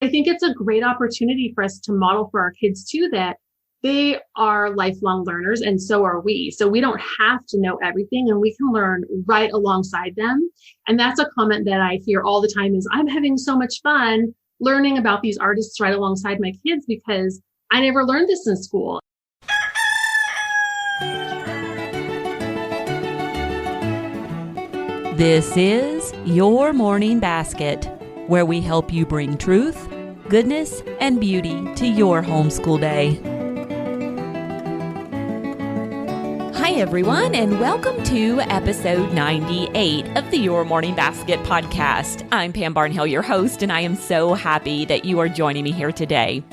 I think it's a great opportunity for us to model for our kids too, that they are lifelong learners and so are we. So we don't have to know everything and we can learn right alongside them. And that's a comment that I hear all the time is, I'm having so much fun learning about these artists right alongside my kids because I never learned this in school. This is Your Morning Basket, where we help you bring truth, goodness, and beauty to your homeschool day. Hi, everyone, and welcome to episode 98 of the Your Morning Basket podcast. I'm Pam Barnhill, your host, and I am so happy that you are joining me here today.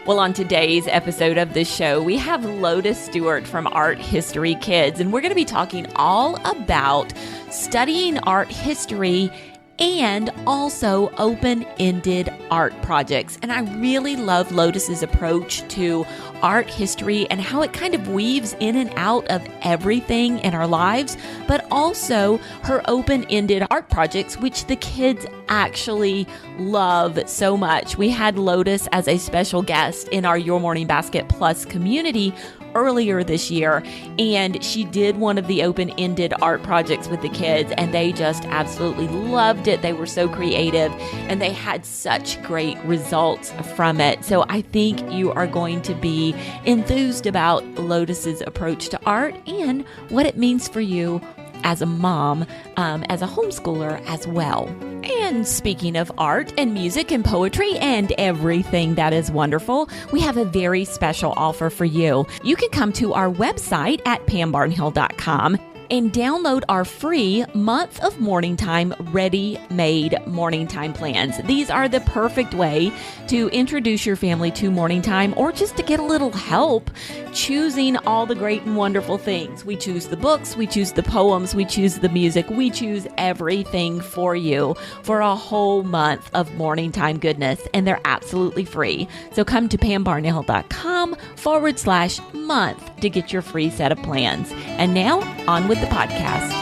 Well, on today's episode of the show, we have Lotus Stuart from Art History Kids, and we're going to be talking all about studying art history and also open-ended art projects. And I really love Lotus's approach to art history and how it kind of weaves in and out of everything in our lives, but also her open-ended art projects, which the kids actually love so much. We had Lotus as a special guest in our Your Morning Basket Plus community earlier this year, and she did one of the open-ended art projects with the kids, and they just absolutely loved it. They were so creative, and they had such great results from it. So I think you are going to be enthused about Lotus's approach to art and what it means for you as a mom, as a homeschooler as well. And speaking of art and music and poetry and everything that is wonderful, we have a very special offer for you. You can come to our website at pambarnhill.com and download our free month of morning time ready-made morning time plans. These are the perfect way to introduce your family to morning time or just to get a little help choosing all the great and wonderful things. We choose the books, we choose the poems, we choose the music, we choose everything for you for a whole month of morning time goodness, and they're absolutely free. So come to pambarnhill.com/month to get your free set of plans. And now on with the podcast.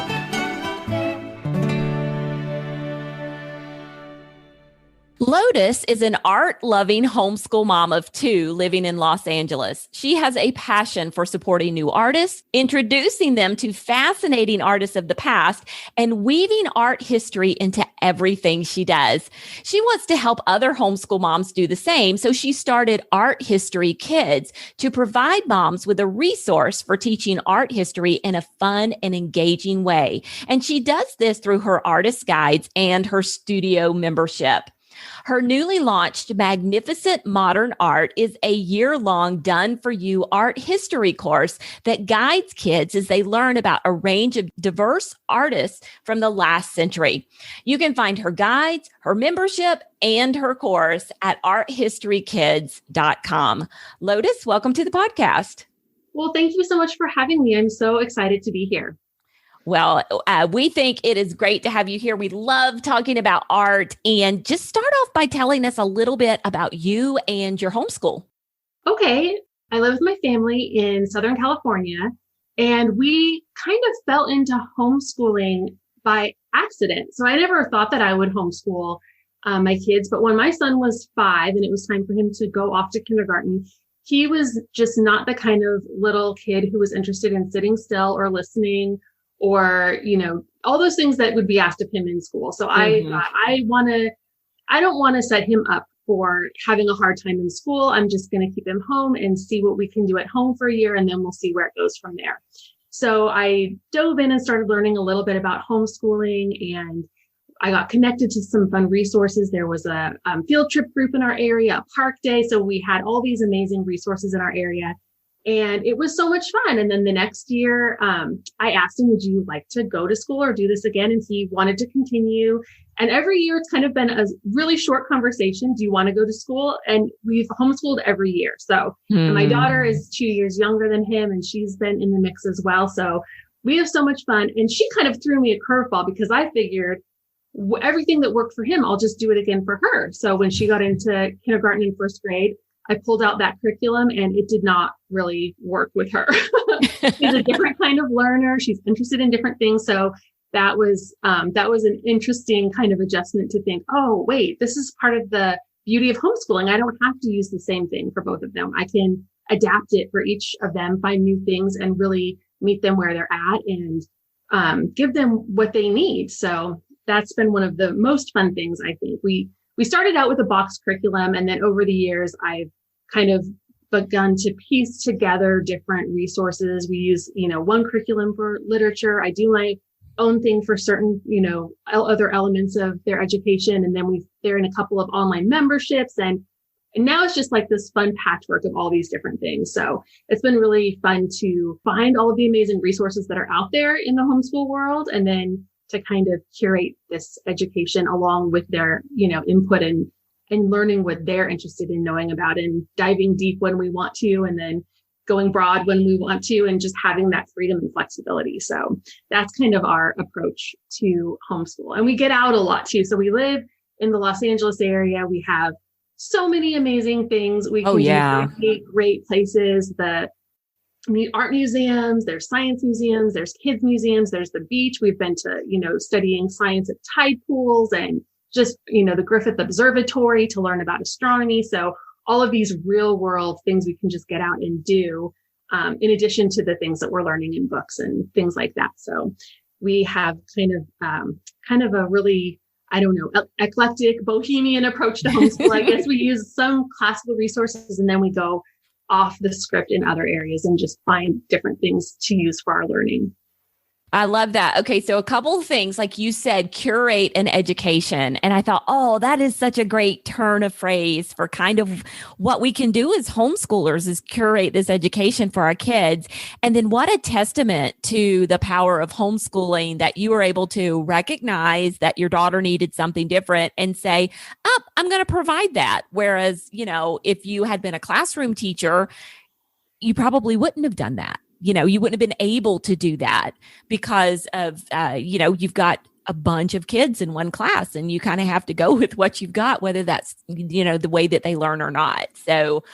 Lotus is an art-loving homeschool mom of two living in Los Angeles. She has a passion for supporting new artists, introducing them to fascinating artists of the past, and weaving art history into everything she does. She wants to help other homeschool moms do the same, so she started Art History Kids to provide moms with a resource for teaching art history in a fun and engaging way. And she does this through her artist guides and her studio membership. Her newly launched Magnificent Modern Art is a year-long done-for-you art history course that guides kids as they learn about a range of diverse artists from the last century. You can find her guides, her membership, and her course at arthistorykids.com. Lotus, welcome to the podcast. Well, thank you so much for having me. I'm so excited to be here. Well, we think it is great to have you here. We love talking about art. And just start off by telling us a little bit about you and your homeschool. Okay. I live with my family in Southern California, and we kind of fell into homeschooling by accident. So I never thought that I would homeschool my kids. But when my son was 5 and it was time for him to go off to kindergarten, he was just not the kind of little kid who was interested in sitting still or listening, or, all those things that would be asked of him in school. So I don't want to set him up for having a hard time in school. I'm just going to keep him home and see what we can do at home for a year, and then we'll see where it goes from there. So I dove in and started learning a little bit about homeschooling, and I got connected to some fun resources. There was a field trip group in our area, a park day. So we had all these amazing resources in our area. And it was so much fun. And then the next year, I asked him, would you like to go to school or do this again? And he wanted to continue. And every year it's kind of been a really short conversation. Do you want to go to school? And we've homeschooled every year. So and my daughter is 2 years younger than him, and she's been in the mix as well. So we have so much fun. And she kind of threw me a curveball because I figured everything that worked for him, I'll just do it again for her. So when she got into kindergarten and first grade, I pulled out that curriculum and it did not really work with her. She's a different kind of learner. She's interested in different things. So that was an interesting kind of adjustment to think, oh, wait, this is part of the beauty of homeschooling. I don't have to use the same thing for both of them. I can adapt it for each of them, find new things, and really meet them where they're at and give them what they need. So that's been one of the most fun things, I think. We started out with a box curriculum, and then over the years, I've kind of begun to piece together different resources. We use, one curriculum for literature. I do my own thing for certain, other elements of their education. And then they're in a couple of online memberships. And now it's just like this fun patchwork of all these different things. So it's been really fun to find all of the amazing resources that are out there in the homeschool world, and then to kind of curate this education along with their, input and learning what they're interested in knowing about, and diving deep when we want to, and then going broad when we want to, and just having that freedom and flexibility. So that's kind of our approach to homeschool. And we get out a lot too. So we live in the Los Angeles area. We have so many amazing things. We can do great places. The art museums, there's science museums, there's kids museums, there's the beach. We've been to, studying science at tide pools, and just, the Griffith Observatory to learn about astronomy. So all of these real world things we can just get out and do, in addition to the things that we're learning in books and things like that. So we have kind of a really, eclectic bohemian approach to homeschool. I guess we use some classical resources, and then we go off the script in other areas and just find different things to use for our learning. I love that. Okay. So a couple of things, like you said, curate an education. And I thought, oh, that is such a great turn of phrase for kind of what we can do as homeschoolers, is curate this education for our kids. And then what a testament to the power of homeschooling that you were able to recognize that your daughter needed something different and say, oh, I'm going to provide that. Whereas, if you had been a classroom teacher, you probably wouldn't have done that. You wouldn't have been able to do that because of, you've got a bunch of kids in one class, and you kind of have to go with what you've got, whether that's, the way that they learn or not. So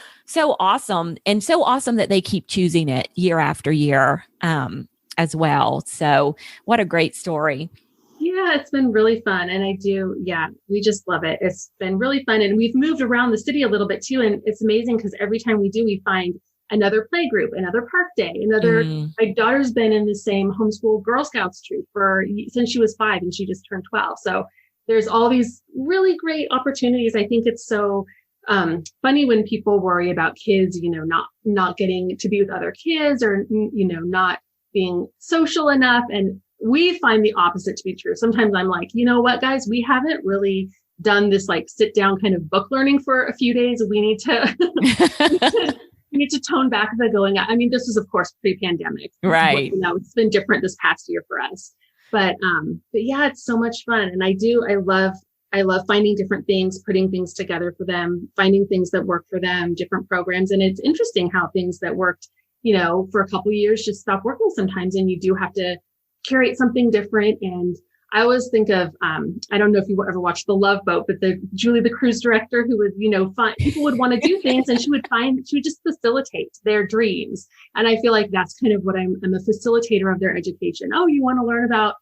awesome. And so awesome that they keep choosing it year after year, as well. So what a great story. Yeah, it's been really fun. And we just love it. It's been really fun. And we've moved around the city a little bit too. And it's amazing because every time we do, we find another play group, another park day, my daughter's been in the same homeschool Girl Scouts troop since she was 5, and she just turned 12. So there's all these really great opportunities. I think it's so funny when people worry about kids, not getting to be with other kids, or, not being social enough. And we find the opposite to be true. Sometimes I'm like, you know what, guys, we haven't really done this like sit down kind of book learning for a few days. We need to we need to tone back the going. I mean, this was, of course, pre-pandemic. Right. It's been different this past year for us. But yeah, it's so much fun. And I love finding different things, putting things together for them, finding things that work for them, different programs. And it's interesting how things that worked, for a couple of years just stop working sometimes. And you do have to curate something different. And I always think of, I don't know if you ever watched The Love Boat, but Julie, the cruise director, who would, people would want to do things, and she would just facilitate their dreams. And I feel like that's kind of what I'm a facilitator of their education. Oh, you want to learn about,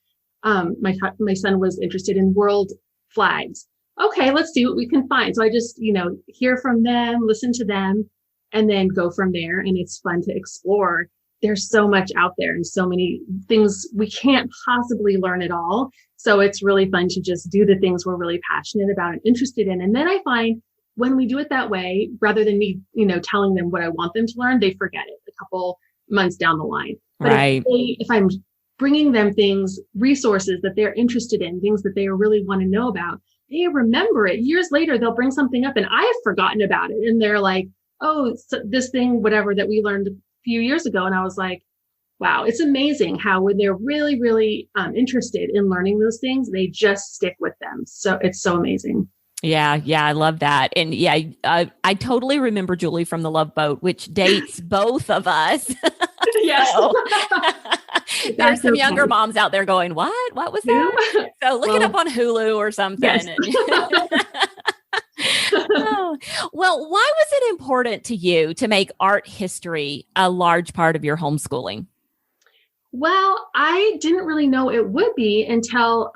my son was interested in world flags. Okay, let's see what we can find. So I just, hear from them, listen to them, and then go from there. And it's fun to explore. There's so much out there and so many things we can't possibly learn it all. So it's really fun to just do the things we're really passionate about and interested in. And then I find when we do it that way, rather than me, telling them what I want them to learn, they forget it a couple months down the line. But right. if I'm bringing them things, resources that they're interested in, things that they really want to know about, they remember it. Years later, they'll bring something up and I have forgotten about it. And they're like, oh, so this thing, whatever that we learned few years ago. And I was like, wow, it's amazing how when they're really, really interested in learning those things, they just stick with them. So it's so amazing. Yeah. I love that. And yeah, I totally remember Julie from The Love Boat, which dates both of us. Yes. There's some younger moms out there going, what was that? So look it up on Hulu or something. Yes. Oh, well, why was it important to you to make art history a large part of your homeschooling? Well, I didn't really know it would be until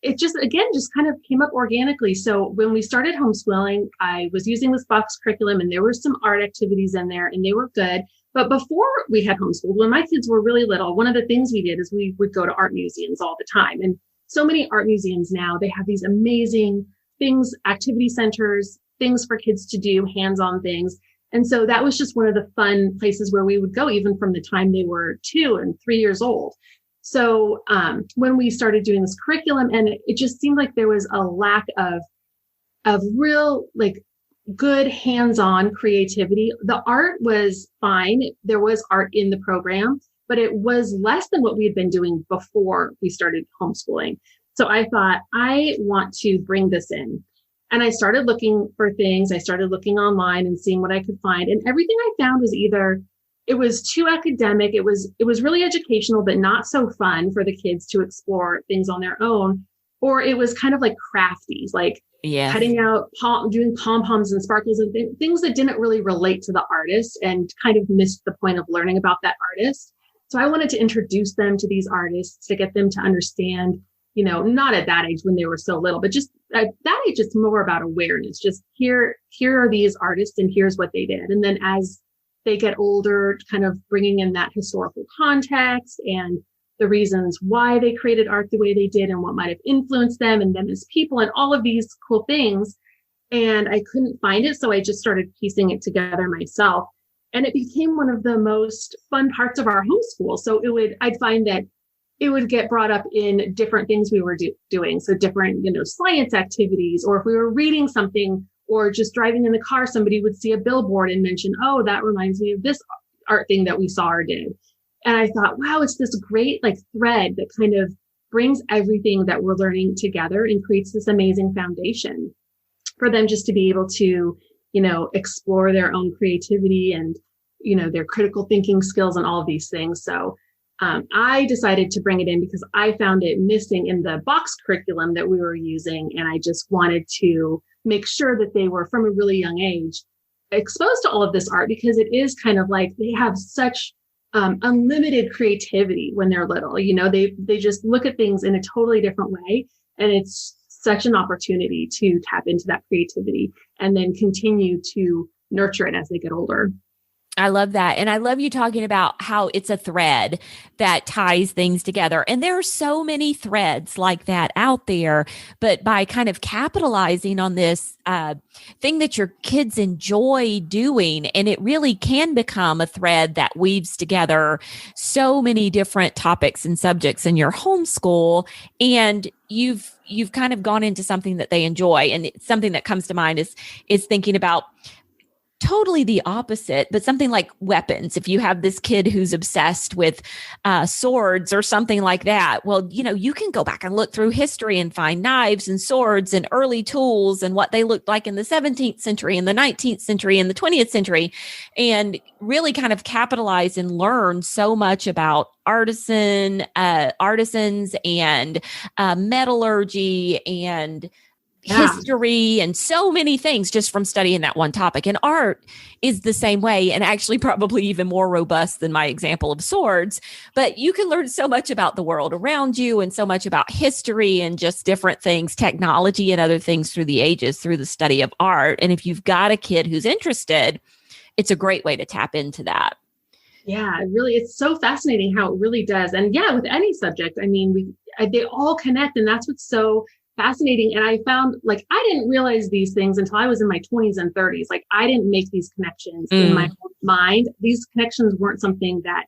it just, again, just kind of came up organically. So when we started homeschooling, I was using this box curriculum and there were some art activities in there and they were good. But before we had homeschooled, when my kids were really little, one of the things we did is we would go to art museums all the time. And so many art museums now, they have these amazing things, activity centers, things for kids to do, hands-on things. And so that was just one of the fun places where we would go, even from the time they were 2 and 3 years old. So when we started doing this curriculum, and it just seemed like there was a lack of real, like, good hands-on creativity. The art was fine. There was art in the program, but it was less than what we had been doing before we started homeschooling. So I thought, I want to bring this in. And I started looking for things. I started looking online and seeing what I could find. And everything I found was either it was too academic, it was really educational, but not so fun for the kids to explore things on their own, or it was kind of like crafty, like cutting out, doing pom-poms and sparkles and things that didn't really relate to the artist and kind of missed the point of learning about that artist. So I wanted to introduce them to these artists to get them to understand, not at that age when they were so little, but just at that age, it's more about awareness. Just here are these artists and here's what they did. And then as they get older, kind of bringing in that historical context and the reasons why they created art the way they did and what might have influenced them and them as people and all of these cool things. And I couldn't find it. So I just started piecing it together myself. And it became one of the most fun parts of our homeschool. So I'd find that it would get brought up in different things we were doing. So different, science activities, or if we were reading something or just driving in the car, somebody would see a billboard and mention, oh, that reminds me of this art thing that we saw or did. And I thought, wow, it's this great thread that kind of brings everything that we're learning together and creates this amazing foundation for them just to be able to, explore their own creativity and, their critical thinking skills and all of these things. So I decided to bring it in because I found it missing in the box curriculum that we were using. And I just wanted to make sure that they were from a really young age exposed to all of this art, because it is kind of like they have such unlimited creativity when they're little. They just look at things in a totally different way. And it's such an opportunity to tap into that creativity and then continue to nurture it as they get older. I love that. And I love you talking about how it's a thread that ties things together. And there are so many threads like that out there, but by kind of capitalizing on this thing that your kids enjoy doing, and it really can become a thread that weaves together so many different topics and subjects in your homeschool. And you've kind of gone into something that they enjoy. And something that comes to mind is thinking about totally the opposite, but something like weapons. If you have this kid who's obsessed with swords or something like that, well, you can go back and look through history and find knives and swords and early tools and what they looked like in the 17th century and the 19th century and the 20th century, and really kind of capitalize and learn so much about artisans and metallurgy and history and so many things just from studying that one topic. And art is the same way, and actually probably even more robust than my example of swords. But you can learn so much about the world around you and so much about history and just different things, technology and other things through the ages, through the study of art. And if you've got a kid who's interested, it's a great way to tap into that. Yeah, it's so fascinating how it really does. And with any subject, they all connect, and that's what's so fascinating. And I found I didn't realize these things until I was in my 20s and 30s. I didn't make these connections in my own mind. These connections weren't something that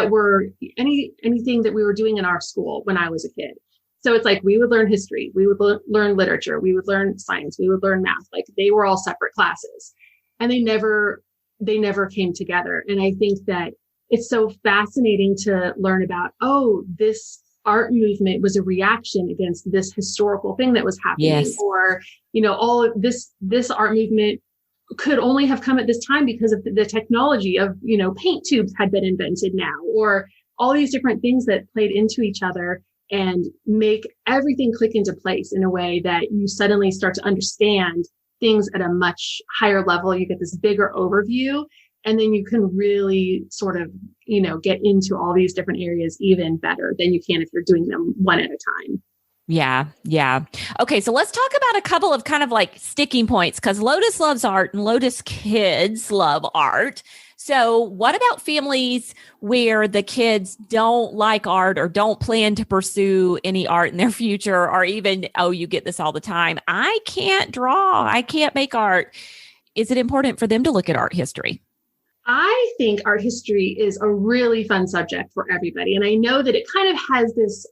were anything that we were doing in our school when I was a kid. So it's we would learn history, we would learn literature, we would learn science, we would learn math. They were all separate classes, and they never came together. And I think that it's so fascinating to learn about, this art movement was a reaction against this historical thing that was happening. Yes. Or, all of this art movement could only have come at this time because of the technology of, paint tubes had been invented now, or all these different things that played into each other and make everything click into place in a way that you suddenly start to understand things at a much higher level. You get this bigger overview, and then you can really sort of, get into all these different areas even better than you can if you're doing them one at a time. Yeah. Yeah. Okay. So let's talk about a couple of kind of like sticking points because Lotus loves art and Lotus kids love art. So what about families where the kids don't like art or don't plan to pursue any art in their future, or even, oh, you get this all the time. I can't draw. I can't make art. Is it important for them to look at art history? I think art history is a really fun subject for everybody. And I know that it kind of has this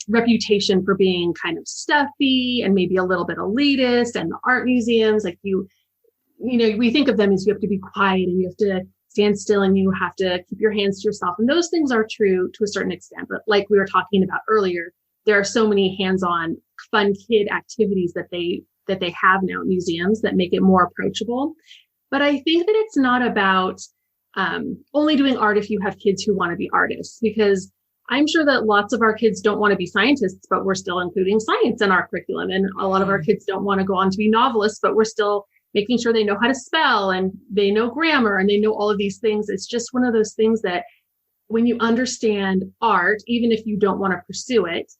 reputation for being kind of stuffy and maybe a little bit elitist. And the art museums, like we think of them as you have to be quiet and you have to stand still and you have to keep your hands to yourself. And those things are true to a certain extent. But like we were talking about earlier, there are so many hands-on fun kid activities that they have now at museums that make it more approachable. But I think that it's not about only doing art if you have kids who want to be artists, because I'm sure that lots of our kids don't want to be scientists, but we're still including science in our curriculum. And a lot of our kids don't want to go on to be novelists, but we're still making sure they know how to spell and they know grammar and they know all of these things. It's just one of those things that when you understand art, even if you don't want to pursue it,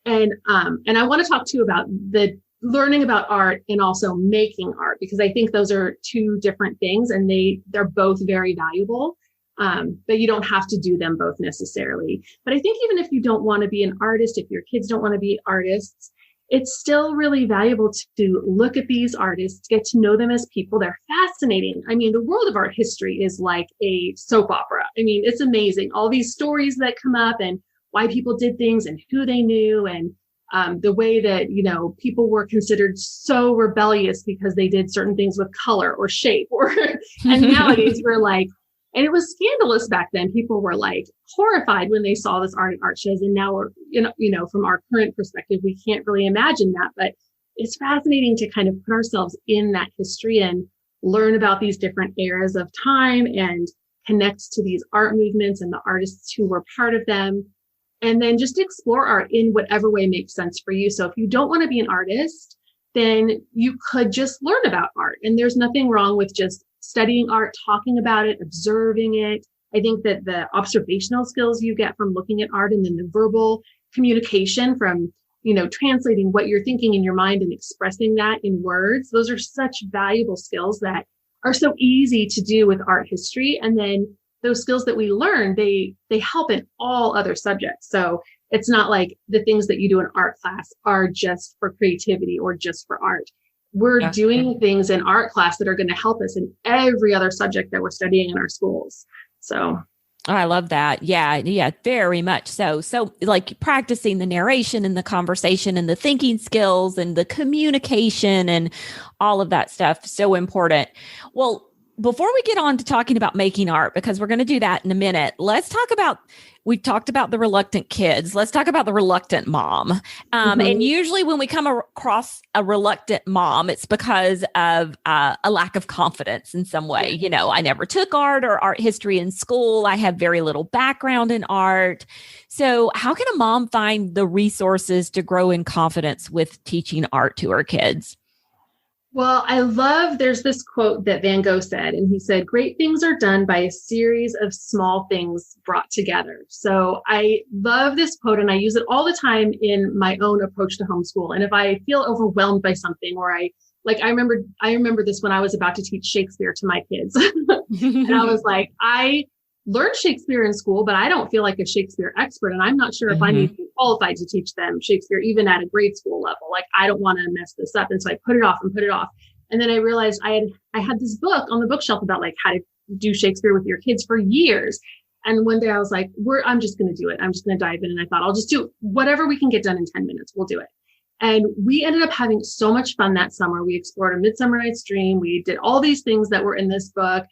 and I want to talk too about the learning about art and also making art, because I think those are two different things and they're both very valuable. But you don't have to do them both necessarily. But I think even if you don't want to be an artist, if your kids don't want to be artists, it's still really valuable to look at these artists, get to know them as people. They're fascinating. I mean, the world of art history is like a soap opera. I mean, it's amazing. All these stories that come up and why people did things and who they knew, and the way that, people were considered so rebellious because they did certain things with color or shape and nowadays we're like, and it was scandalous back then. People were like horrified when they saw this art at art shows. And now we're, from our current perspective, we can't really imagine that, but it's fascinating to kind of put ourselves in that history and learn about these different eras of time and connect to these art movements and the artists who were part of them. And then just explore art in whatever way makes sense for you. So if you don't want to be an artist, then you could just learn about art. And there's nothing wrong with just studying art, talking about it, observing it. I think that the observational skills you get from looking at art and then the verbal communication from, translating what you're thinking in your mind and expressing that in words, those are such valuable skills that are so easy to do with art history. And then those skills that we learn, they help in all other subjects. So it's not like the things that you do in art class are just for creativity or just for art. We're doing things in art class that are going to help us in every other subject that we're studying in our schools. So I love that. Yeah, very much so. So like practicing the narration and the conversation and the thinking skills and the communication and all of that stuff. So important. Well, before we get on to talking about making art, because we're going to do that in a minute, we've talked about the reluctant kids. Let's talk about the reluctant mom. And usually when we come across a reluctant mom, it's because of a lack of confidence in some way. I never took art or art history in school. I have very little background in art. So how can a mom find the resources to grow in confidence with teaching art to her kids? Well, there's this quote that Van Gogh said, and he said, "Great things are done by a series of small things brought together." So I love this quote and I use it all the time in my own approach to homeschool. And if I feel overwhelmed by something, or I remember this when I was about to teach Shakespeare to my kids. And I was like, I learned Shakespeare in school, but I don't feel like a Shakespeare expert. And I'm not sure if I'm even qualified to teach them Shakespeare, even at a grade school level. Like, I don't want to mess this up. And so I put it off. And then I realized I had this book on the bookshelf about like how to do Shakespeare with your kids for years. And one day I was like, I'm just going to do it. I'm just going to dive in. And I thought, I'll just do whatever we can get done in 10 minutes. We'll do it. And we ended up having so much fun that summer. We explored A Midsummer Night's Dream. We did all these things that were in this book.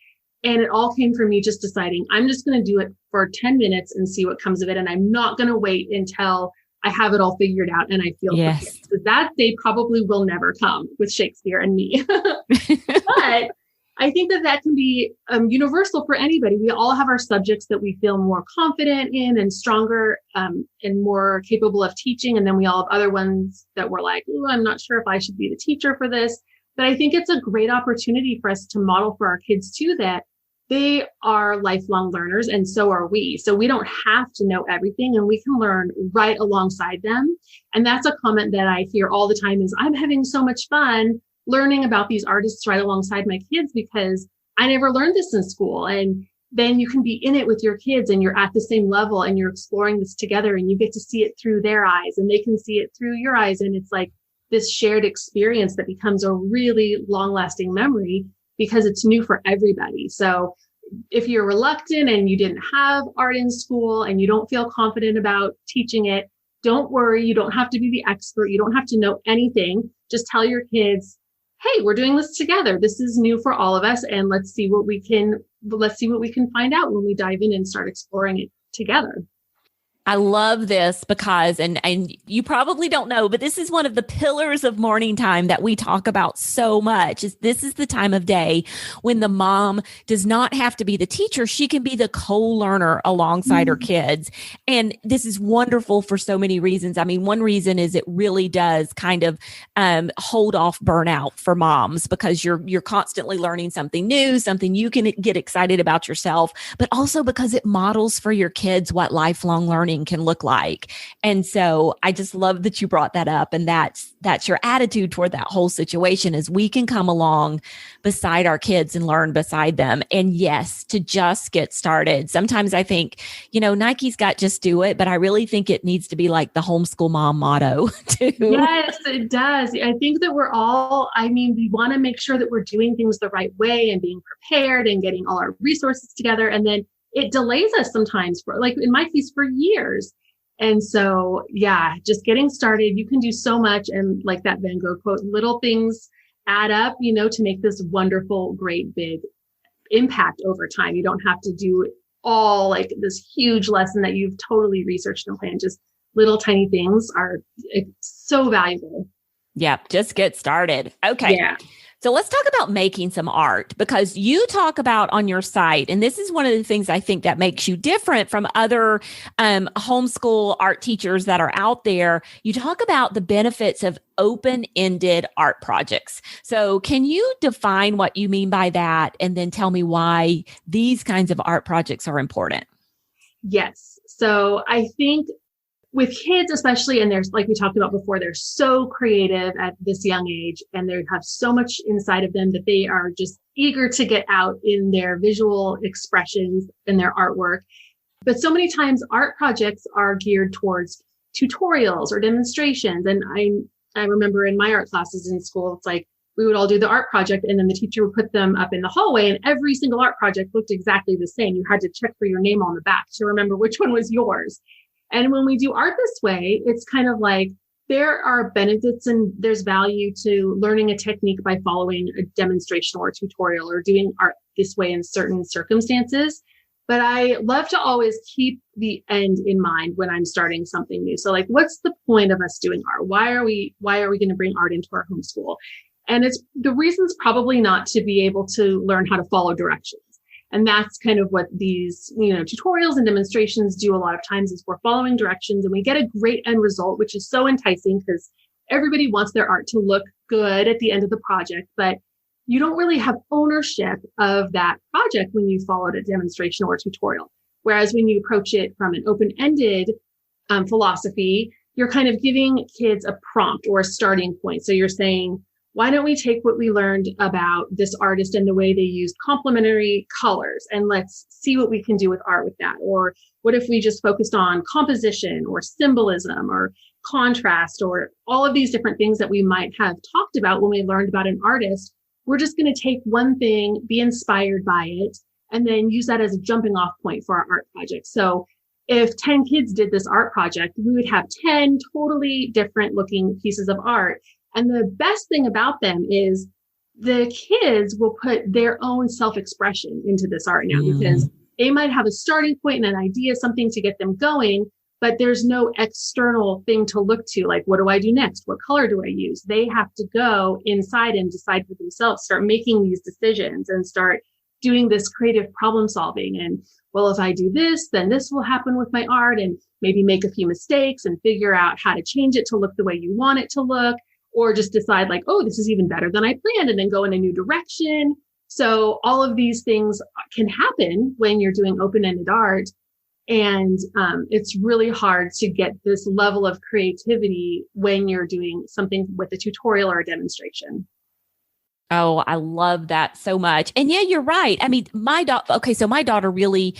And it all came from me just deciding I'm just going to do it for 10 minutes and see what comes of it. And I'm not going to wait until I have it all figured out and I feel prepared. So that day probably will never come with Shakespeare and me. But I think that can be universal for anybody. We all have our subjects that we feel more confident in and stronger and more capable of teaching. And then we all have other ones that we're like, "Ooh, I'm not sure if I should be the teacher for this." But I think it's a great opportunity for us to model for our kids too, that they are lifelong learners, and so are we. So we don't have to know everything, and we can learn right alongside them. And that's a comment that I hear all the time is, I'm having so much fun learning about these artists right alongside my kids because I never learned this in school. And then you can be in it with your kids and you're at the same level and you're exploring this together and you get to see it through their eyes and they can see it through your eyes. And it's like this shared experience that becomes a really long lasting memory because it's new for everybody. So if you're reluctant and you didn't have art in school and you don't feel confident about teaching it, don't worry. You don't have to be the expert. You don't have to know anything. Just tell your kids, hey, we're doing this together. This is new for all of us. And let's see what we can find out when we dive in and start exploring it together. I love this because, and you probably don't know, but this is one of the pillars of morning time that we talk about so much. Is this is the time of day when the mom does not have to be the teacher. She can be the co-learner alongside her kids. And this is wonderful for so many reasons. I mean, one reason is it really does kind of hold off burnout for moms because you're constantly learning something new, something you can get excited about yourself, but also because it models for your kids what lifelong learning can look like. And so I just love that you brought that up. And that's your attitude toward that whole situation is we can come along beside our kids and learn beside them. And yes, to just get started. Sometimes I think, Nike's got just do it, but I really think it needs to be like the homeschool mom motto too. Yes, it does. I think that we want to make sure that we're doing things the right way and being prepared and getting all our resources together. And then it delays us sometimes for, like in my case, for years. And so, yeah, just getting started, you can do so much. And like that Van Gogh quote, little things add up, to make this wonderful, great, big impact over time. You don't have to do all like this huge lesson that you've totally researched and planned. Just little tiny things are so valuable. Yeah, just get started. Okay. Yeah. So let's talk about making some art because you talk about on your site, and this is one of the things I think that makes you different from other homeschool art teachers that are out there. You talk about the benefits of open-ended art projects. So can you define what you mean by that and then tell me why these kinds of art projects are important? Yes. So I think with kids, especially, and there's, like we talked about before, they're so creative at this young age and they have so much inside of them that they are just eager to get out in their visual expressions and their artwork. But so many times art projects are geared towards tutorials or demonstrations. And I remember in my art classes in school, it's like we would all do the art project and then the teacher would put them up in the hallway and every single art project looked exactly the same. You had to check for your name on the back to remember which one was yours. And when we do art this way, it's kind of like there are benefits and there's value to learning a technique by following a demonstration or a tutorial or doing art this way in certain circumstances. But I love to always keep the end in mind when I'm starting something new. So like, what's the point of us doing art? Why are we going to bring art into our homeschool? And it's the reason's probably not to be able to learn how to follow directions. And that's kind of what these, tutorials and demonstrations do a lot of times is we're following directions and we get a great end result, which is so enticing because everybody wants their art to look good at the end of the project, but you don't really have ownership of that project when you followed a demonstration or a tutorial. Whereas when you approach it from an open-ended philosophy, you're kind of giving kids a prompt or a starting point. So you're saying, why don't we take what we learned about this artist and the way they used complementary colors and let's see what we can do with art with that? Or what if we just focused on composition or symbolism or contrast or all of these different things that we might have talked about when we learned about an artist? We're just going to take one thing, be inspired by it, and then use that as a jumping off point for our art project. So if 10 kids did this art project, we would have 10 totally different looking pieces of art. And the best thing about them is the kids will put their own self-expression into this art now because they might have a starting point and an idea, something to get them going, but there's no external thing to look to. Like, what do I do next? What color do I use? They have to go inside and decide for themselves, start making these decisions and start doing this creative problem solving. And well, if I do this, then this will happen with my art and maybe make a few mistakes and figure out how to change it to look the way you want it to look. Or just decide like, oh, this is even better than I planned and then go in a new direction. So all of these things can happen when you're doing open-ended art. And it's really hard to get this level of creativity when you're doing something with a tutorial or a demonstration. Oh, I love that so much. And yeah, you're right. I mean, so my daughter really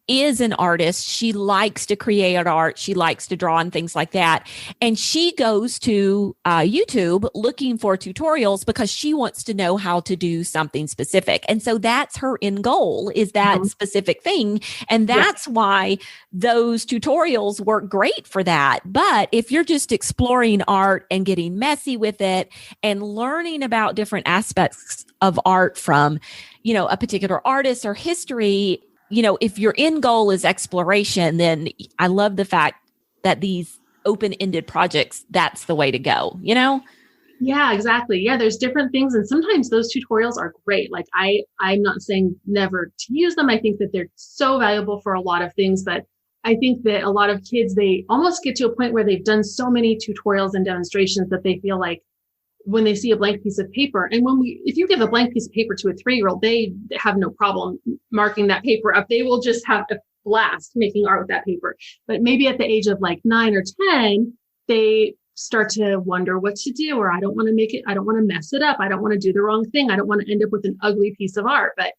is an artist. She likes to create art. She likes to draw and things like that. And she goes to YouTube looking for tutorials because she wants to know how to do something specific. And so that's her end goal, is that specific thing. And that's why those tutorials work great for that. But if you're just exploring art and getting messy with it and learning about different aspects of art from, a particular artist or history, if your end goal is exploration, then I love the fact that these open-ended projects, that's the way to go, Yeah, exactly. Yeah, there's different things. And sometimes those tutorials are great. Like I'm not saying never to use them. I think that they're so valuable for a lot of things, but I think that a lot of kids, they almost get to a point where they've done so many tutorials and demonstrations that they feel like when they see a blank piece of paper, and if you give a blank piece of paper to a 3-year-old, they have no problem marking that paper up. They will just have a blast making art with that paper. But maybe at the age of like 9 or 10, they start to wonder what to do, or I don't want to mess it up. I don't want to do the wrong thing. I don't want to end up with an ugly piece of art. But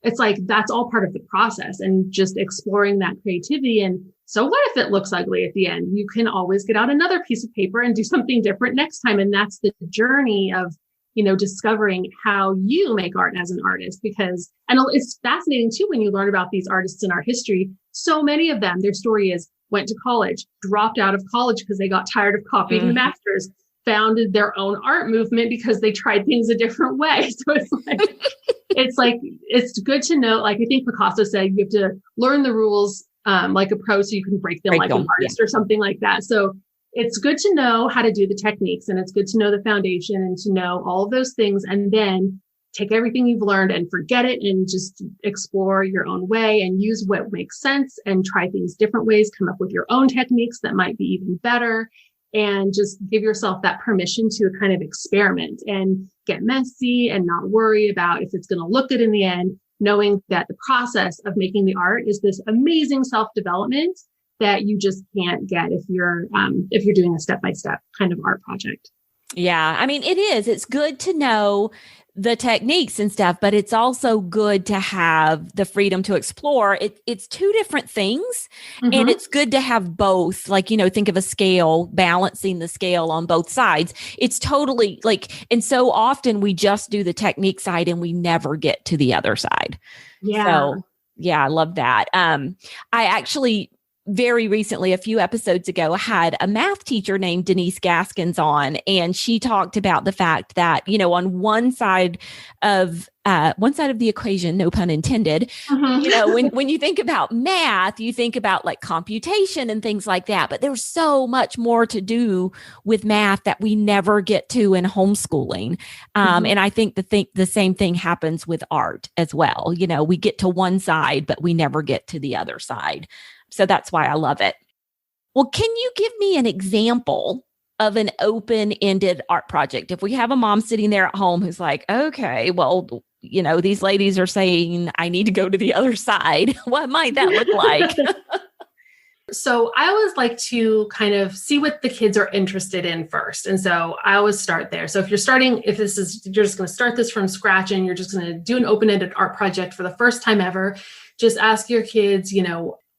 it's like, that's all part of the process and just exploring that creativity. And so what if it looks ugly at the end? You can always get out another piece of paper and do something different next time. And that's the journey of, discovering how you make art as an artist, and it's fascinating too, when you learn about these artists in our history. So many of them, their story is went to college, dropped out of college because they got tired of copying the masters, founded their own art movement because they tried things a different way. So it's good to know. Like I think Picasso said, you have to learn the rules like a pro so you can break them an artist or something like that. So it's good to know how to do the techniques, and it's good to know the foundation and to know all of those things, and then take everything you've learned and forget it and just explore your own way and use what makes sense and try things different ways, come up with your own techniques that might be even better, and just give yourself that permission to kind of experiment and get messy and not worry about if it's going to look good in the end, knowing that the process of making the art is this amazing self-development that you just can't get if you're doing a step-by-step kind of art project. Yeah. I mean, it is. It's good to know the techniques and stuff, but it's also good to have the freedom to explore. It's two different things, and it's good to have both. Like, think of a scale, balancing the scale on both sides. It's totally and so often we just do the technique side and we never get to the other side. Yeah. So yeah, I love that. I actually very recently, a few episodes ago, had a math teacher named Denise Gaskins on, and she talked about the fact that, on one side of the equation, no pun intended, when you think about math, you think about like computation and things like that, but there's so much more to do with math that we never get to in homeschooling. And I think the same thing happens with art as well. We get to one side, but we never get to the other side. So that's why I love it. Well, can you give me an example of an open-ended art project? If we have a mom sitting there at home who's like, okay, well, these ladies are saying I need to go to the other side. What might that look like? So I always like to kind of see what the kids are interested in first. And so I always start there. So if you're just going to start this from scratch and you're just going to do an open-ended art project for the first time ever, just ask your kids,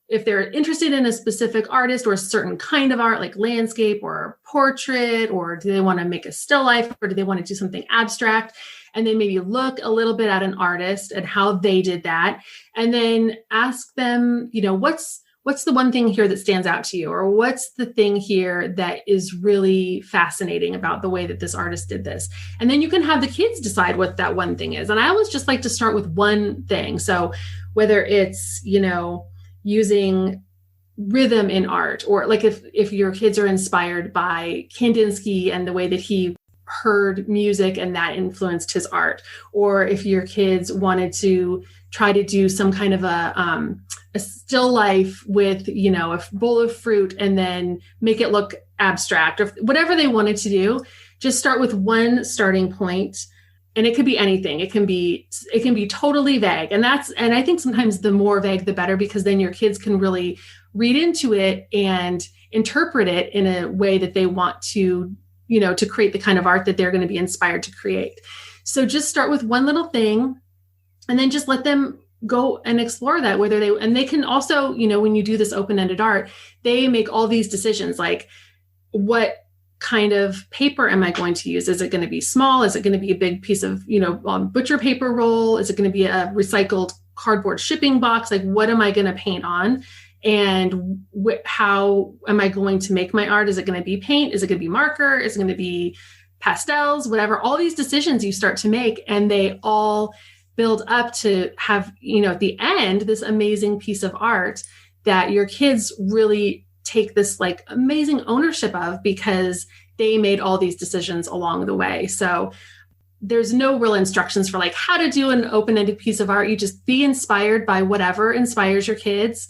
if they're interested in a specific artist or a certain kind of art, like landscape or portrait, or do they want to make a still life, or do they want to do something abstract? And then maybe look a little bit at an artist and how they did that. And then ask them, what's the one thing here that stands out to you? Or what's the thing here that is really fascinating about the way that this artist did this? And then you can have the kids decide what that one thing is. And I always just like to start with one thing. So whether it's, using rhythm in art, or like if your kids are inspired by Kandinsky and the way that he heard music and that influenced his art, or if your kids wanted to try to do some kind of a still life with, a bowl of fruit and then make it look abstract, or whatever they wanted to do, just start with one starting point And it could be anything. It can be totally vague. And I think sometimes the more vague, the better, because then your kids can really read into it and interpret it in a way that they want to, to create the kind of art that they're going to be inspired to create. So just start with one little thing and then just let them go and explore that, and they can also, when you do this open-ended art, they make all these decisions, like, what kind of paper am I going to use? Is it going to be small? Is it going to be a big piece of, butcher paper roll? Is it going to be a recycled cardboard shipping box? Like, what am I going to paint on? And how am I going to make my art? Is it going to be paint? Is it going to be marker? Is it going to be pastels? Whatever, all these decisions you start to make, and they all build up to have, at the end, this amazing piece of art that your kids really take this like amazing ownership of, because they made all these decisions along the way. So there's no real instructions for like how to do an open-ended piece of art. You just be inspired by whatever inspires your kids.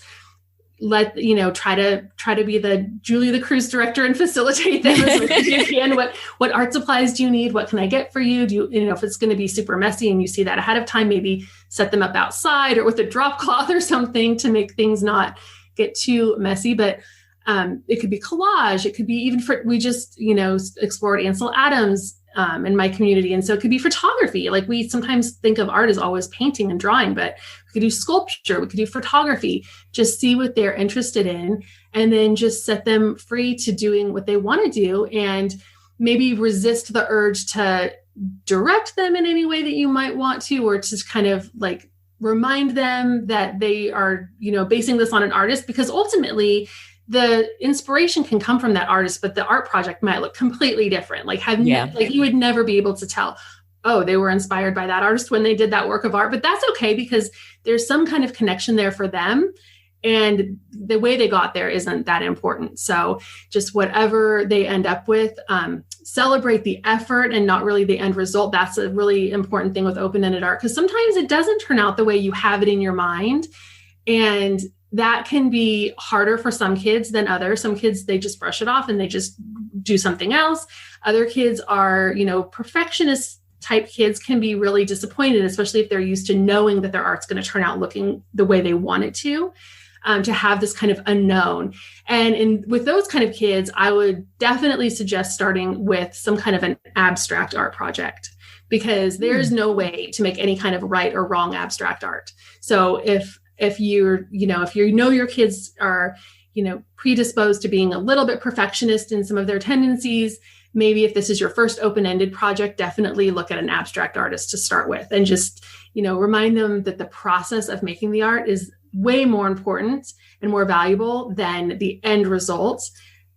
Try to be the Julie the cruise director and facilitate them as much as you can. What art supplies do you need? What can I get for you? Do you if it's going to be super messy and you see that ahead of time, maybe set them up outside or with a drop cloth or something to make things not get too messy. But it could be collage. It could be even we just, explored Ansel Adams in my community. And so it could be photography. Like, we sometimes think of art as always painting and drawing, but we could do sculpture, we could do photography, just see what they're interested in, and then just set them free to doing what they want to do, and maybe resist the urge to direct them in any way that you might want to, or just kind of like remind them that they are, basing this on an artist, because ultimately the inspiration can come from that artist, but the art project might look completely different. Like, you would never be able to tell, oh, they were inspired by that artist when they did that work of art, but that's okay, because there's some kind of connection there for them. And the way they got there isn't that important. So just whatever they end up with, celebrate the effort and not really the end result. That's a really important thing with open-ended art, because sometimes it doesn't turn out the way you have it in your mind. And that can be harder for some kids than others. Some kids, they just brush it off and they just do something else. Other kids are, perfectionist type kids can be really disappointed, especially if they're used to knowing that their art's going to turn out looking the way they want it to have this kind of unknown. And with those kind of kids, I would definitely suggest starting with some kind of an abstract art project, because there's no way to make any kind of right or wrong abstract art. So if your kids are, predisposed to being a little bit perfectionist in some of their tendencies, maybe if this is your first open-ended project, definitely look at an abstract artist to start with, and just, remind them that the process of making the art is way more important and more valuable than the end results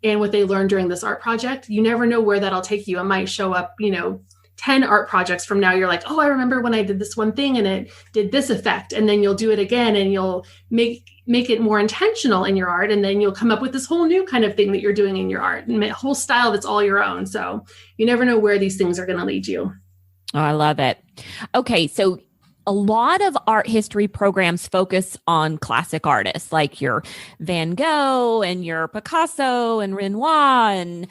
and what they learned during this art project. You never know where that'll take you. It might show up, 10 art projects from now. You're like, oh, I remember when I did this one thing and it did this effect. And then you'll do it again and you'll make it more intentional in your art. And then you'll come up with this whole new kind of thing that you're doing in your art, and a whole style that's all your own. So you never know where these things are going to lead you. Oh, I love it. Okay. So a lot of art history programs focus on classic artists like your Van Gogh and your Picasso and Renoir and,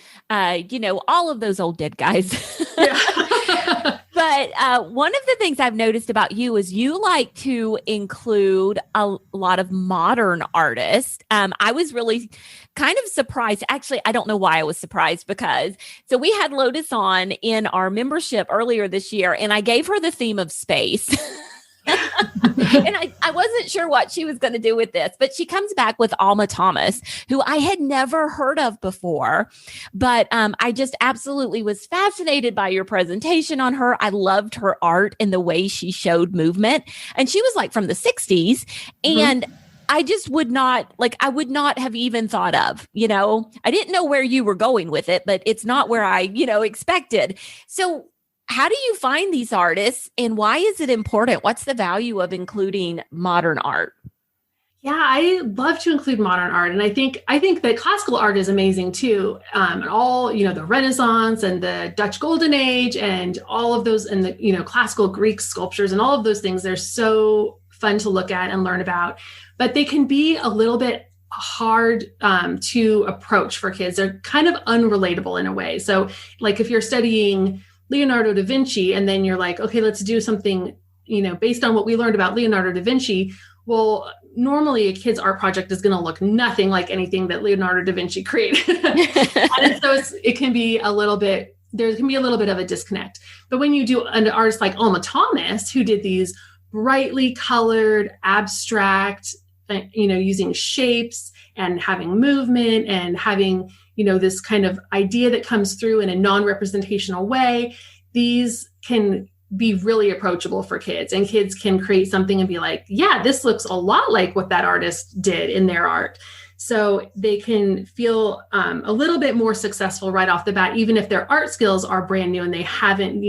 all of those old dead guys. Yeah. But one of the things I've noticed about you is you like to include a lot of modern artists. I was really kind of surprised. Actually, I don't know why I was surprised, because so we had Lotus on in our membership earlier this year, and I gave her the theme of space. And I wasn't sure what she was going to do with this, but she comes back with Alma Thomas, who I had never heard of before. But I just absolutely was fascinated by your presentation on her. I loved her art and the way she showed movement. And she was like from the 60s. And I just would not have even thought of, I didn't know where you were going with it, but it's not where I, expected. So how do you find these artists, and why is it important? What's the value of including modern art? Yeah, I love to include modern art. And I think that classical art is amazing too. And all, the Renaissance and the Dutch Golden Age and all of those, and the, classical Greek sculptures and all of those things, they're so fun to look at and learn about, but they can be a little bit hard to approach for kids. They're kind of unrelatable in a way. So like if you're studying Leonardo da Vinci, and then you're like, okay, let's do something, based on what we learned about Leonardo da Vinci. Well, normally a kid's art project is going to look nothing like anything that Leonardo da Vinci created. And so it can be a little bit, there can be a little bit of a disconnect. But when you do an artist like Alma Thomas, who did these brightly colored, abstract, using shapes and having movement and having, this kind of idea that comes through in a non-representational way, these can be really approachable for kids, and kids can create something and be like, yeah, this looks a lot like what that artist did in their art. So they can feel a little bit more successful right off the bat, even if their art skills are brand new and they haven't,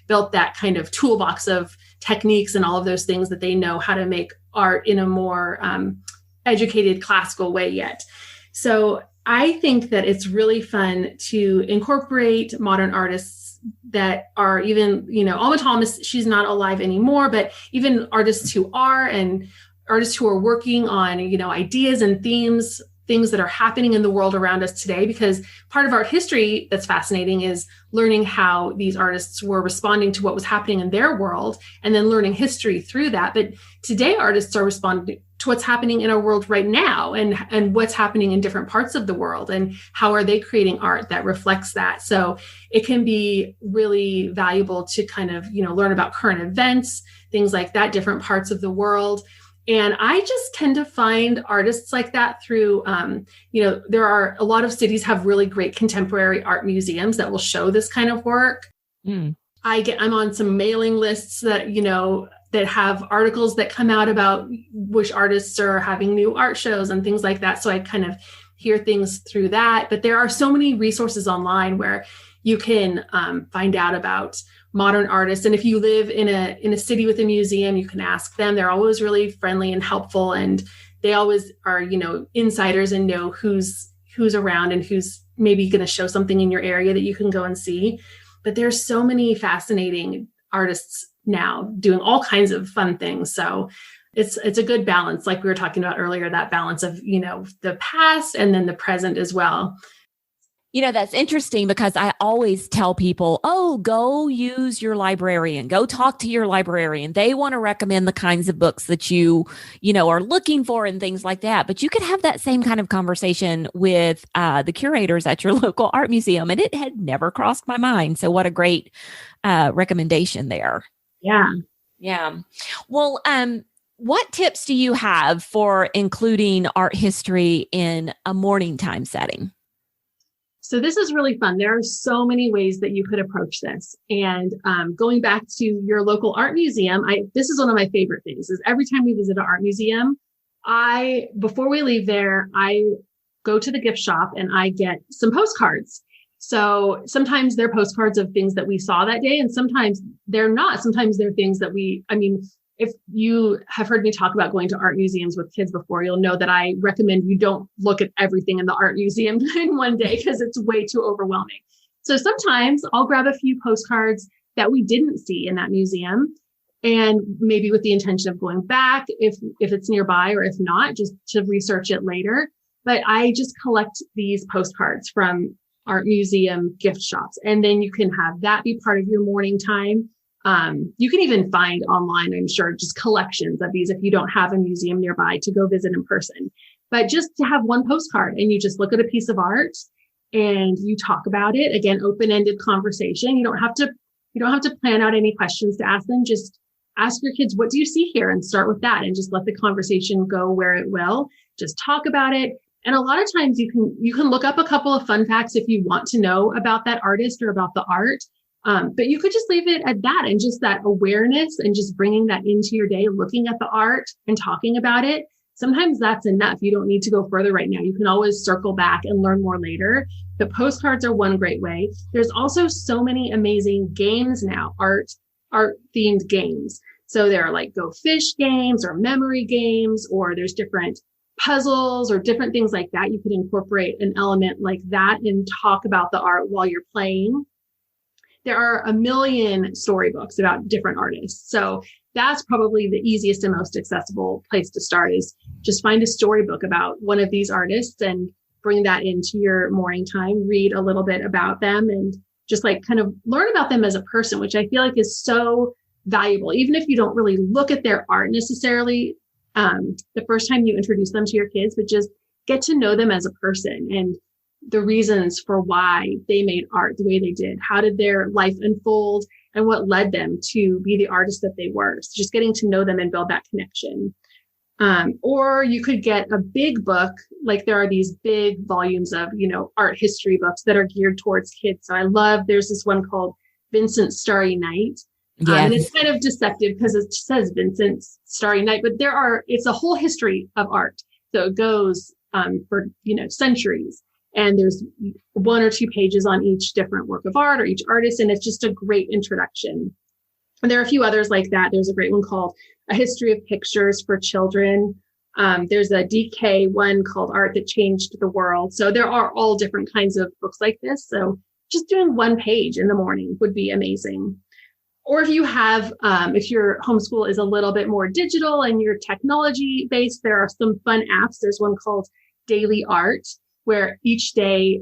built that kind of toolbox of techniques and all of those things that they know how to make art in a more educated classical way yet. So I think that it's really fun to incorporate modern artists that are even, Alma Thomas, she's not alive anymore, but even artists who are, and artists who are working on, ideas and themes, things that are happening in the world around us today, because part of art history that's fascinating is learning how these artists were responding to what was happening in their world and then learning history through that. But today artists are responding to what's happening in our world right now and what's happening in different parts of the world and how are they creating art that reflects that. So it can be really valuable to kind of, learn about current events, things like that, different parts of the world. And I just tend to find artists like that through, there are a lot of cities have really great contemporary art museums that will show this kind of work. I'm on some mailing lists that, that have articles that come out about which artists are having new art shows and things like that. So I kind of hear things through that. But there are so many resources online where you can find out about modern artists. And if you live in a city with a museum, you can ask them. They're always really friendly and helpful. And they always are, insiders and know who's around and who's maybe going to show something in your area that you can go and see. But there's so many fascinating artists now doing all kinds of fun things. So it's a good balance. Like we were talking about earlier, that balance of, the past and then the present as well. That's interesting because I always tell people, go use your librarian, go talk to your librarian. They want to recommend the kinds of books that you are looking for and things like that. But you could have that same kind of conversation with the curators at your local art museum. And it had never crossed my mind. So what a great recommendation there. Yeah. Yeah. Well, what tips do you have for including art history in a morning time setting? So this is really fun. There are so many ways that you could approach this. And going back to your local art museum, this is one of my favorite things is every time we visit an art museum, before we leave there, I go to the gift shop and I get some postcards. So sometimes they're postcards of things that we saw that day, and sometimes they're not. Sometimes they're things that if you have heard me talk about going to art museums with kids before, you'll know that I recommend you don't look at everything in the art museum in one day because it's way too overwhelming. So sometimes I'll grab a few postcards that we didn't see in that museum, and maybe with the intention of going back if it's nearby, or if not, just to research it later. But I just collect these postcards from art museum gift shops, and then you can have that be part of your morning time. You can even find online, I'm sure, just collections of these if you don't have a museum nearby to go visit in person. But just to have one postcard and you just look at a piece of art and you talk about it. Again, open-ended conversation. You don't have to plan out any questions to ask them. Just ask your kids, what do you see here? And start with that and just let the conversation go where it will. Just talk about it. And a lot of times you can look up a couple of fun facts if you want to know about that artist or about the art. But you could just leave it at that, and just that awareness and just bringing that into your day, looking at the art and talking about it. Sometimes that's enough. You don't need to go further right now. You can always circle back and learn more later. The postcards are one great way. There's also so many amazing games now, art themed games. So there are like Go Fish games or memory games, or there's different puzzles or different things like that. You could incorporate an element like that and talk about the art while you're playing. There are a million storybooks about different artists. So that's probably the easiest and most accessible place to start, is just find a storybook about one of these artists and bring that into your morning time, read a little bit about them and just like kind of learn about them as a person, which I feel like is so valuable. Even if you don't really look at their art necessarily, the first time you introduce them to your kids, but just get to know them as a person and the reasons for why they made art the way they did. How did their life unfold and what led them to be the artist that they were? So just getting to know them and build that connection. Or you could get a big book, like there are these big volumes of, art history books that are geared towards kids. So there's this one called Vincent's Starry Night. Yes. And it's kind of deceptive because it says Vincent's Starry Night, but it's a whole history of art. So it goes for, centuries. And there's 1 or 2 pages on each different work of art or each artist. And it's just a great introduction. And there are a few others like that. There's a great one called A History of Pictures for Children. There's a DK one called Art That Changed the World. So there are all different kinds of books like this. So just doing 1 page in the morning would be amazing. Or if you have, if your homeschool is a little bit more digital and you're technology based, there are some fun apps. There's one called Daily Art, where each day,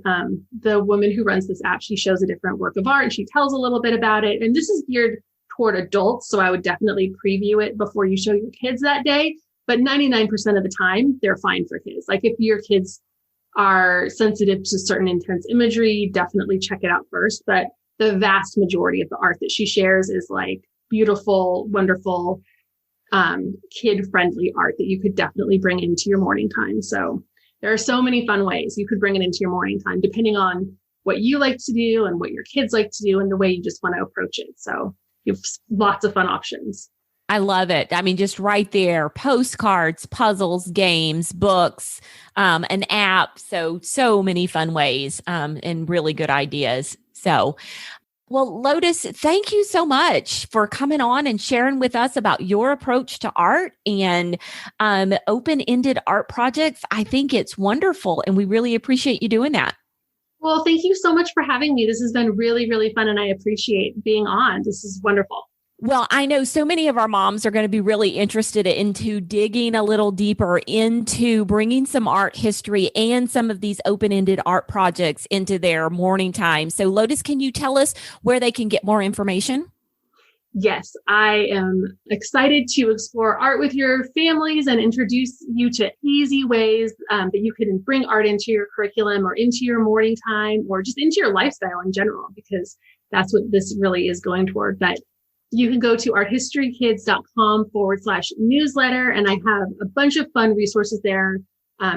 the woman who runs this app, she shows a different work of art and she tells a little bit about it. And this is geared toward adults. So I would definitely preview it before you show your kids that day. But 99% of the time, they're fine for kids. Like if your kids are sensitive to certain intense imagery, definitely check it out first. But the vast majority of the art that she shares is like beautiful, wonderful, kid-friendly art that you could definitely bring into your morning time. So there are so many fun ways you could bring it into your morning time, depending on what you like to do and what your kids like to do and the way you just want to approach it. So you have lots of fun options. I love it. I mean, just right there, postcards, puzzles, games, books, an app. So many fun ways and really good ideas. So, well, Lotus, thank you so much for coming on and sharing with us about your approach to art and open-ended art projects. I think it's wonderful, and we really appreciate you doing that. Well, thank you so much for having me. This has been really, really fun, and I appreciate being on. This is wonderful. Well, I know so many of our moms are going to be really interested into digging a little deeper into bringing some art history and some of these open-ended art projects into their morning time. So Lotus, can you tell us where they can get more information? Yes, I am excited to explore art with your families and introduce you to easy ways that you can bring art into your curriculum or into your morning time or just into your lifestyle in general, because that's what this really is going toward. But you can go to arthistorykids.com/newsletter, and I have a bunch of fun resources there,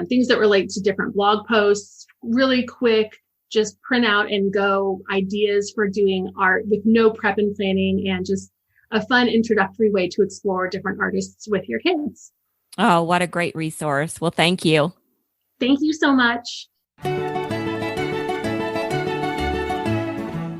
things that relate to different blog posts, really quick, just print out and go ideas for doing art with no prep and planning, and just a fun introductory way to explore different artists with your kids. Oh, what a great resource. Well, thank you. Thank you so much.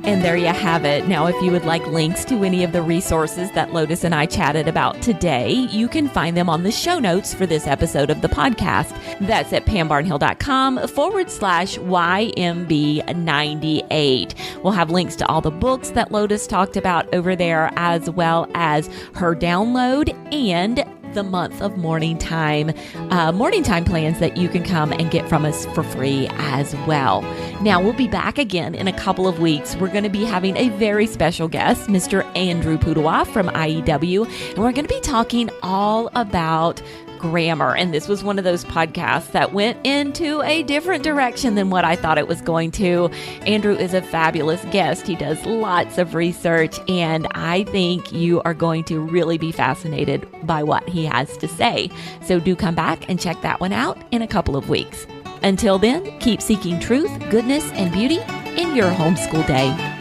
And there you have it. Now, if you would like links to any of the resources that Lotus and I chatted about today, you can find them on the show notes for this episode of the podcast. That's at pambarnhill.com/YMB98. We'll have links to all the books that Lotus talked about over there, as well as her download and the month of morning time plans that you can come and get from us for free as well. Now, we'll be back again in a couple of weeks. We're going to be having a very special guest, Mr. Andrew Pudawa from IEW, and we're going to be talking all about grammar. And this was one of those podcasts that went into a different direction than what I thought it was going to. Andrew is a fabulous guest. He does lots of research, and I think you are going to really be fascinated by what he has to say. So do come back and check that one out in a couple of weeks. Until then, keep seeking truth, goodness, and beauty in your homeschool day.